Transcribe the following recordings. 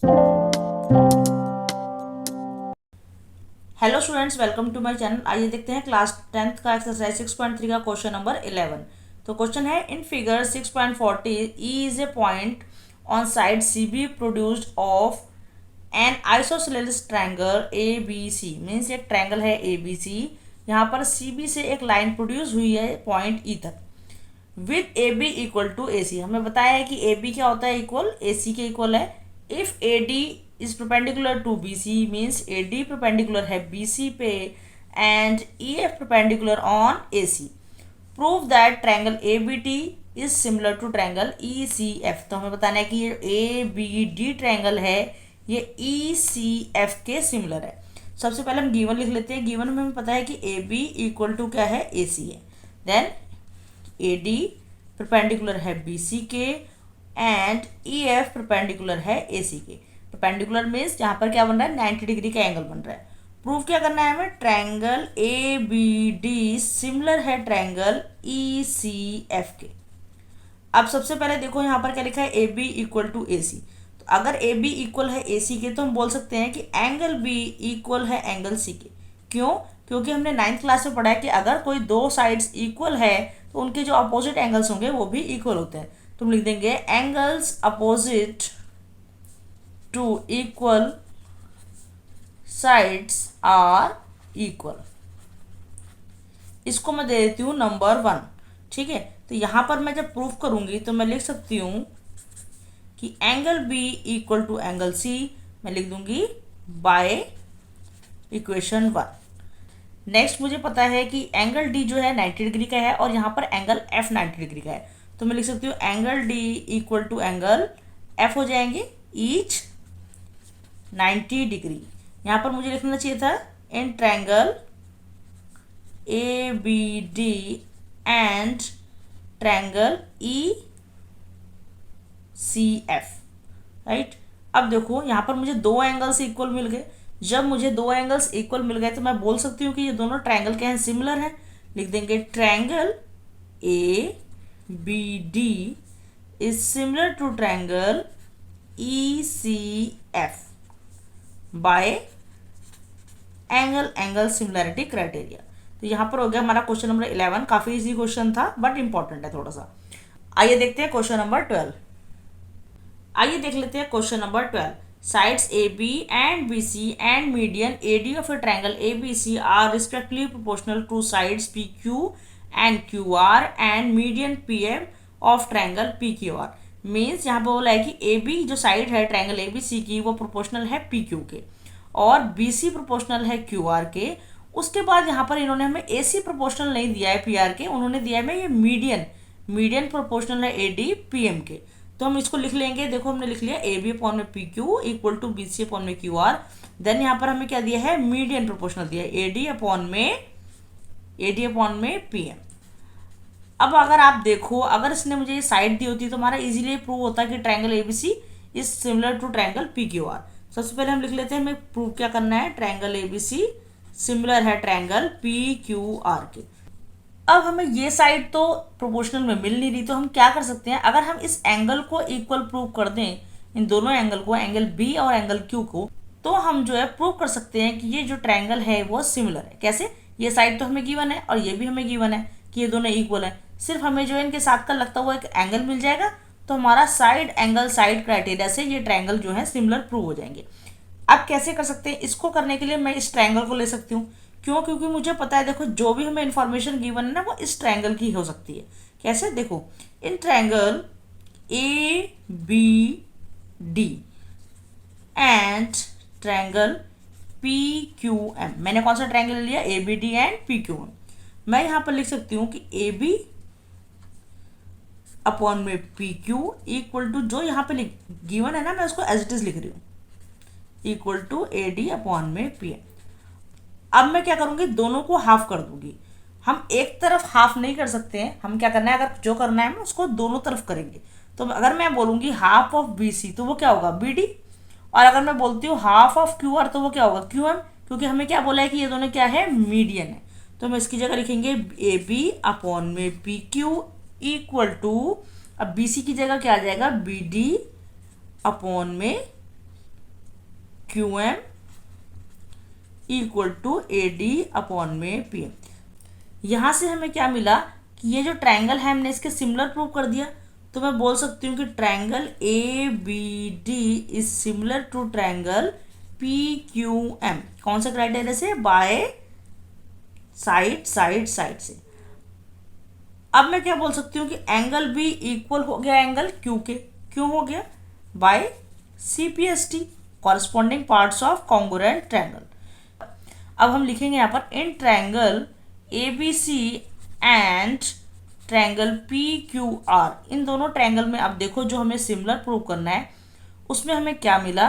Hello students, welcome to my channel. आइए देखते हैं क्लास 10th का एक्सरसाइज 6.3 का क्वेश्चन नंबर 11। तो क्वेश्चन है, in figure 6.40 E is a point on side C B produced of an isosceles triangle A B C. Means एक triangle है A B सी, यहाँ पर सी बी से एक लाइन प्रोड्यूस हुई है पॉइंट ई तक, with A B equal to A C. हमें बताया है कि ए बी क्या होता है, इक्वल ए सी के इक्वल है। If A D is perpendicular to B C, means A D perpendicular है बी सी पे and E F perpendicular on A C. Prove that triangle A B T is similar to triangle E C F. तो हमें बताना है कि ये ए B D triangle है, ये ई सी एफ के सिमिलर है। सबसे पहले हम गिवन लिख लेते हैं। गिवन में हमें पता है कि ए बी इक्वल टू क्या है, ए सी है। देन ए डी परपेंडिकुलर है बी सी के एंड ई एफ परपेंडिकुलर है ए सी के। परपेंडिकुलर मीन्स यहाँ पर क्या बन रहा है, 90 डिग्री का एंगल बन रहा है। प्रूव क्या करना है हमें, triangle A B D similar है ट्रायंगल ई सी एफ के। अब सबसे पहले देखो यहाँ पर क्या लिखा है, A B equal to A सी। तो अगर ए बी इक्वल है ए सी के तो हम बोल सकते हैं कि एंगल बी इक्वल है एंगल सी के। क्यों? क्योंकि हमने 9th क्लास में पढ़ा है कि अगर कोई दो साइड्स इक्वल है तो उनके जो अपोजिट एंगल्स होंगे वो भी इक्वल होते हैं। तो हम लिख देंगे angles opposite to equal sides are equal. इसको मैं दे देती हूँ नंबर 1। ठीक है, तो यहाँ पर मैं जब प्रूफ करूँगी तो मैं लिख सकती हूँ कि angle B equal to angle C, मैं लिख दूंगी बाय इक्वेशन 1। नेक्स्ट मुझे पता है कि एंगल डी जो है 90 डिग्री का है और यहाँ पर एंगल एफ 90 डिग्री का है। तो मैं लिख सकती हूँ angle D equal to angle F हो जाएंगे ईच 90 डिग्री। यहाँ पर मुझे लिखना चाहिए था in triangle A B D and triangle E C F. Right, अब देखो यहाँ पर मुझे दो एंगल्स इक्वल मिल गए। जब मुझे दो एंगल्स इक्वल मिल गए तो मैं बोल सकती हूँ कि ये दोनों ट्रायंगल क्या हैं, सिमिलर हैं। लिख देंगे triangle A B D is similar to triangle E C F by angle similarity criteria. तो यहाँ पर हो गया हमारा क्वेश्चन नंबर 11। काफी इजी क्वेश्चन था बट इंपॉर्टेंट है थोड़ा सा। आइए देखते हैं क्वेश्चन नंबर 12। आइए देख लेते हैं question number 12। Sides A B and B C and median A D of a triangle A B C are respectively proportional to sides P Q and Q R and median P M of triangle P Q R. Means यहाँ पर बोला है कि A B जो side है triangle A B C की वो proportional है पी क्यू के और बी सी प्रोपोर्शनल है क्यू आर के। उसके बाद यहाँ पर इन्होंने हमें ए सी प्रोपोर्शनल नहीं दिया है पी आर के, उन्होंने दिया है हमें ये मीडियन प्रोपोर्शनल है ए डी पी एम के। तो हम इसको लिख लेंगे। देखो हमने लिख लिया ए बी अपॉन में P Q equal to B C upon में क्यू आर। देन यहाँ पर हमें क्या दिया है, मीडियन प्रोपोर्शनल दिया है ए डी अपॉन में पी एम। अब अगर आप देखो, अगर इसने मुझे ये साइड दी होती तो हमारा इजीली प्रूव होता कि triangle A B C is similar to triangle P Q R. सबसे पहले हम लिख लेते हैं हमें प्रूव क्या करना है, triangle A B C similar है ट्रायंगल पी क्यू आर के। अब हमें ये साइड तो प्रोपोर्शनल में मिल नहीं रही, तो हम क्या कर सकते हैं, अगर हम इस एंगल को इक्वल प्रूव कर दें, इन दोनों एंगल को, एंगल बी और एंगल क्यू को, तो हम जो है प्रूव कर सकते हैं कि ये जो ट्रायंगल है वो सिमिलर है। कैसे? ये साइड तो हमें गिवन है और ये भी हमें गिवन है कि ये दोनों इक्वल है। सिर्फ हमें जो है इनके साथ का लगता हुआ एक एंगल मिल जाएगा, तो हमारा साइड एंगल साइड क्राइटेरिया से ये ट्रायंगल जो है सिमिलर प्रूव हो जाएंगे। अब कैसे कर सकते हैं इसको? करने के लिए मैं इस ट्रायंगल को ले सकती हूँ। क्यों? क्योंकि मुझे पता है, देखो जो भी हमें इन्फॉर्मेशन गिवन है ना वो इस ट्रायंगल की हो सकती है। कैसे? देखो, in triangle A B D and triangle P Q M, मैंने कौन सा ट्रायंगल लिया, A B D and P Q M. मैं यहाँ पर लिख सकती हूँ कि ए बी अपॉन में पी क्यू इक्वल टू, जो यहाँ पे गिवन है ना मैं उसको एज इट इज लिख रही हूँ, equal to A D upon में पी एम। अब मैं क्या करूंगी, दोनों को हाफ कर दूंगी। हम एक तरफ हाफ नहीं कर सकते हैं, हम क्या करना है, अगर जो करना है हम उसको दोनों तरफ करेंगे। तो अगर मैं बोलूंगी हाफ ऑफ बी सी तो वो क्या होगा, बी डी। और अगर मैं बोलती हूँ हाफ ऑफ क्यू आर तो वो क्या होगा, क्यू एम। क्योंकि हमें क्या बोला है कि ये दोनों क्या है, मीडियन है। तो हम इसकी जगह लिखेंगे ए बी अपॉन में पी क्यू इक्वल टू, अब बी सी की जगह क्या आ जाएगा, बी डी अपॉन में Q M equal to A D upon में पी एम। यहाँ से हमें क्या मिला कि ये जो ट्रायंगल है हमने इसके सिमिलर प्रूव कर दिया। तो मैं बोल सकती हूँ कि triangle A B D is similar to triangle P Q M. कौन सा क्राइटेरिया से? बाय साइड साइड साइड से। अब मैं क्या बोल सकती हूँ कि एंगल बी इक्वल हो गया एंगल क्यू के। क्यों हो गया? By C P S T, corresponding parts of congruent triangle. अब हम लिखेंगे यहाँ पर in triangle A B C and triangle P Q R, इन दोनों ट्रायंगल में अब देखो जो हमें सिमिलर प्रूव करना है उसमें हमें क्या मिला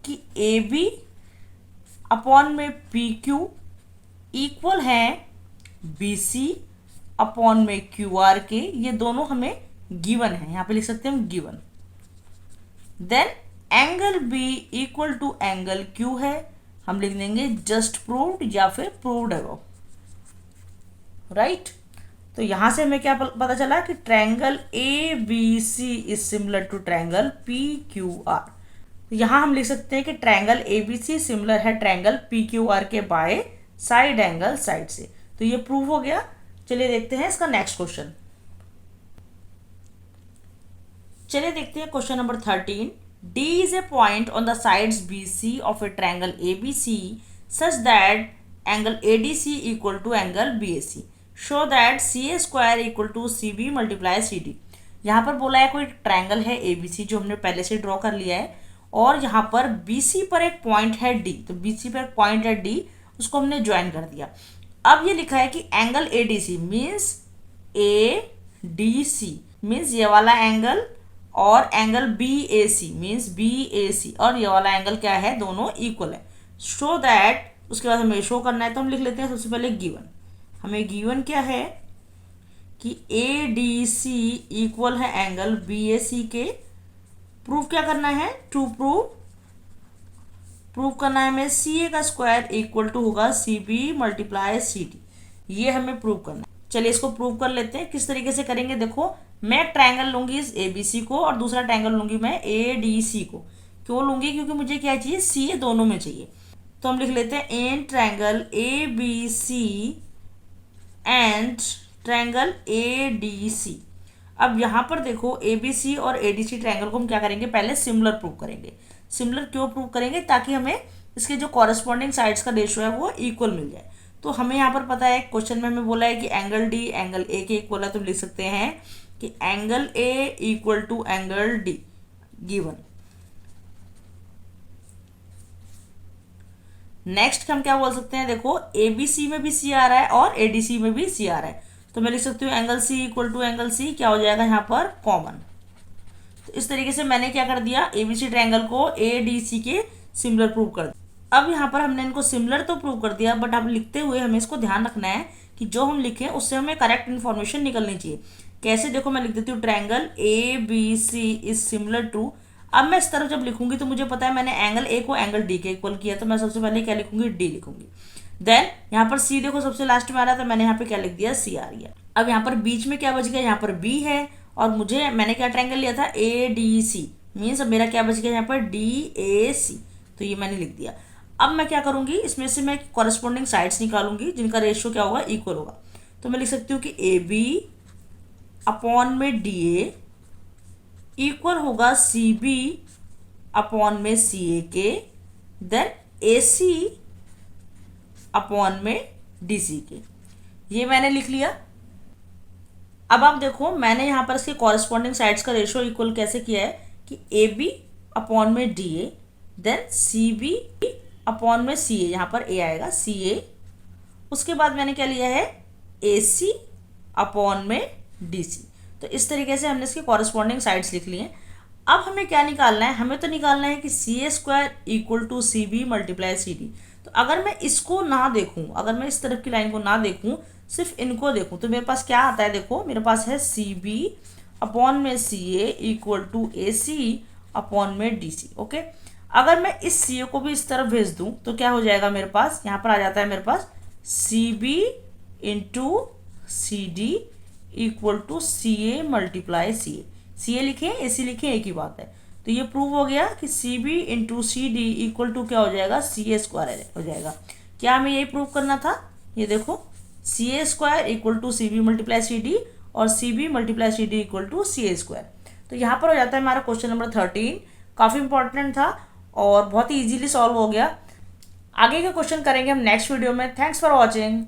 कि ए बी अपॉन में पी क्यू इक्वल है बी सी अपॉन में क्यू आर के। ये दोनों हमें गिवन है, यहाँ पे लिख सकते हैं हम given. Then angle B equal to angle Q है, हम लिख देंगे जस्ट प्रूव्ड या फिर प्रूव्ड अबव, राइट। तो यहां से हमें क्या पता चला कि triangle A B C is similar to triangle P Q R. तो यहां हम लिख सकते हैं कि triangle A B C similar है ट्रायंगल पी क्यू आर के बाय साइड एंगल साइड से। तो ये प्रूव हो गया। चलिए देखते हैं इसका नेक्स्ट क्वेश्चन। चलिए देखते हैं question number 13। D is a point on the sides BC of a triangle ABC such that angle ADC equal to angle BAC. Show that CA square equal to CB multiply CD. यहाँ पर बोला है कोई triangle है ABC जो हमने पहले से ड्रॉ कर लिया है और यहाँ पर BC पर एक पॉइंट है D। तो BC पर एक पॉइंट है D, उसको हमने ज्वाइन कर दिया। अब ये लिखा है कि angle ADC means ADC means ये वाला एंगल और एंगल बी ए सी मीन्स बी ए सी और ये वाला एंगल क्या है, दोनों इक्वल है। शो दैट, उसके बाद हमें शो करना है तो हम लिख लेते हैं सबसे पहले गिवन। हमें गिवन क्या है कि ए डी सी इक्वल है एंगल बी ए सी के। प्रूव क्या करना है? टू प्रूव करना है हमें सी ए का स्क्वायर इक्वल टू होगा C B multiply C D. ये हमें प्रूव करना है। चलिए इसको प्रूव कर लेते हैं। किस तरीके से करेंगे? देखो, मैं एक ट्रायंगल लूंगी इस ए बी सी को और दूसरा ट्रायंगल लूंगी मैं ए डी सी को। क्यों लूंगी? क्योंकि मुझे क्या चाहिए? सी ए दोनों में चाहिए। तो हम लिख लेते हैं in triangle A B C and triangle A D C. अब यहाँ पर देखो ए बी सी और ए डी सी ट्रायंगल को हम क्या करेंगे? पहले सिमिलर प्रूव करेंगे। सिमिलर क्यों प्रूव करेंगे? ताकि हमें इसके जो कॉरस्पॉन्डिंग साइड्स का रेशियो है वो इक्वल मिल जाए। तो हमें यहाँ पर पता है, क्वेश्चन में हमें बोला है कि एंगल डी एंगल ए के इक्वल है, तो लिख सकते हैं कि angle A equal to angle D given. Next हम क्या बोल सकते हैं? देखो, ए बी सी में भी सी आ रहा है और ए डी सी में भी सी आ रहा है, तो मैं लिख सकती हूँ angle C equal to angle C क्या हो जाएगा यहाँ पर? कॉमन। तो इस तरीके से मैंने क्या कर दिया? ए बी सी ट्रायंगल को ए डी सी के सिमिलर प्रूव कर दिया। अब यहाँ पर हमने इनको सिमिलर तो प्रूव कर दिया, बट अब लिखते हुए हमें इसको ध्यान रखना है कि जो हम लिखें उससे हमें करेक्ट इन्फॉर्मेशन निकलनी चाहिए। कैसे? देखो, मैं लिख देती हूँ triangle A B C is similar to. अब मैं इस तरह जब लिखूंगी तो मुझे पता है मैंने एंगल ए को एंगल डी के इक्वल किया, तो मैं सबसे पहले क्या लिखूंगी? डी लिखूंगी। देन यहाँ पर सी देखो सबसे लास्ट में आ रहा है, तो मैंने यहाँ पे क्या लिख दिया? सी आ रही है। अब यहाँ पर बीच में क्या बच गया? यहाँ पर बी है और मैंने क्या ट्रायंगल लिया था? ए डी सी मीन्स मेरा क्या बच गया यहाँ पर? डी ए सी। तो ये मैंने लिख दिया। अब मैं क्या करूंगी? इसमें से मैं कॉरस्पॉन्डिंग साइड्स निकालूंगी जिनका रेशियो क्या होगा? इक्वल होगा। तो मैं लिख सकती हूँ कि ए बी अपॉन में डी ए इक्वल होगा सी बी अपॉन में सी ए के, देन ए सी अपॉन में डी सी के। ये मैंने लिख लिया। अब आप देखो, मैंने यहाँ पर इसके कॉरस्पॉन्डिंग साइड्स का रेशियो इक्वल कैसे किया है कि ए बी अपॉन में D A, then C B upon में सी ए, यहाँ पर ए आएगा सी ए। उसके बाद मैंने क्या लिया है? ए सी अपॉन में डी सी। तो इस तरीके से हमने इसके कॉरस्पॉन्डिंग साइड्स लिख लिए। अब हमें क्या निकालना है? हमें तो निकालना है कि C A square equal to C B multiply C D. तो अगर मैं इसको ना देखूं, अगर मैं इस तरफ की लाइन को ना देखूं, सिर्फ इनको देखूं, तो मेरे पास क्या आता है? देखो, मेरे पास है सी बी अपॉन में C A equal to A C upon में डी सी। ओके, अगर मैं इस सी ए को भी इस तरफ भेज दूं तो क्या हो जाएगा मेरे पास? यहाँ पर आ जाता है मेरे पास C B into C D equal to C A multiply C A. C A लिखें, ए सी लिखें, एक ही बात है। तो ये प्रूव हो गया कि C B into C D equal to क्या हो जाएगा, सी ए स्क्वायर हो जाएगा। क्या हमें यही प्रूव करना था, ये देखो C A square equal to C B multiply C D और C B multiply C D equal to C A square. तो यहाँ पर हो जाता है हमारा क्वेश्चन नंबर 13। काफ़ी इंपॉर्टेंट था और बहुत ही ईजीली सॉल्व हो गया। आगे का क्वेश्चन करेंगे हम नेक्स्ट वीडियो में। Thanks for watching.